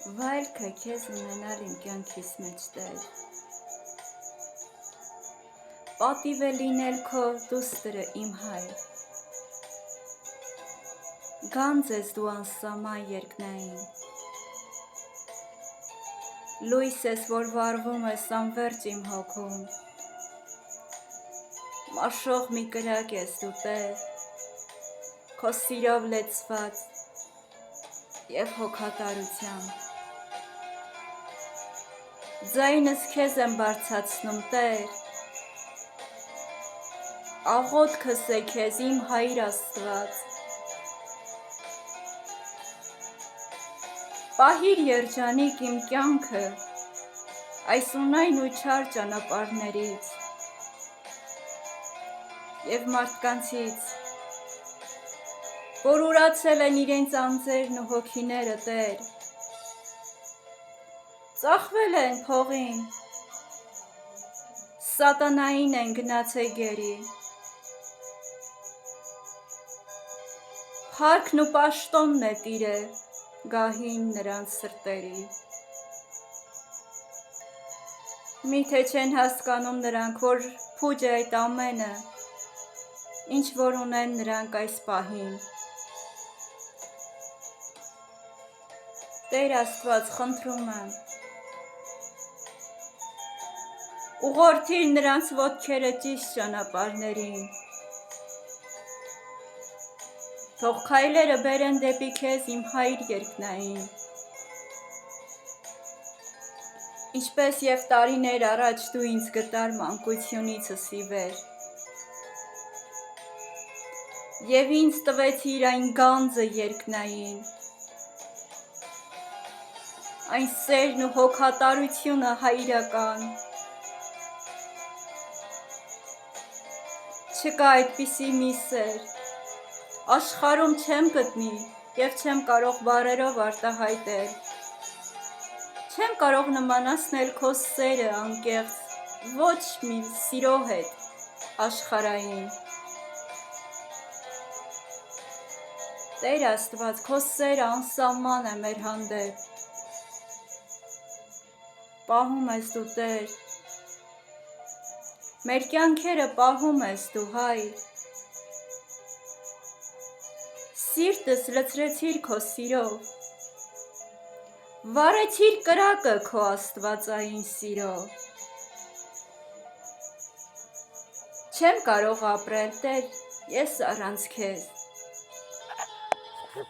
Վայելքը քեզ ունենալ իմ կյանքիս մեջ Տեր, պատիվ է լինել քո դուստրը իմ հայր, գանձ ես դու անսահման երկնային, լույս ես, որ վառվում ես անվերջ իմ հոգում, մաշող մի կրակ ես դու Տեր, քո սիրով լեցված և հոգատարությամբ, ձայնս քեզ եմ բարձրացնում Տեր, աղոթքս է քեզ իմ Հայր Աստված, պահիր երջանիկ իմ կյանքը այս ունայն ու չար ճանապարհներից և մարդկանցից, որ ուրացել են իրենց անձերն ու հոգիները Տեր, ծախվել են փողին, սատանային են գնացել գերի, փառքն ու պաշտոնն է Տիրե գահին նրանց սրտերի, միթե չեն հասկանում նրանք, որ փուջ է այդ ամենը, ինչ որ ունեն նրանք այս պահին, Տեր Աստված խնդրում եմ, ուղղորդիր նրանց ոտքերը ճիշտ ճանապարհներին, թող քայլերը բերեն դեպի քեզ իմ Հայր երկնային, ինչպես և տարիներ առաջ դու ինձ գտար մանկությունիցս ի վեր, և ինձ տվեցիր այն գանձը երկնային, այն սերն ու հոգատարությունը հայրական, չկա այդպիսի մի սեր, աշխարհում չեմ գտնի և չեմ կարող բառերով արտահայտել, չեմ կարող նմանացնել քո սերը անկեղծ ոչ մի սիրո հետ աշխարհային, Տեր Աստված քո սերը անսահման է մեր հանդեպ, պահում ես դու Տեր, մեր կյանքերը պահում ես դու Հայր, սիրտս լցրեցիր քո սիրով, վառեցիր կրակը քո աստվածային սիրով, չեմ կարող ապրել Տեր ես առանց քեզ,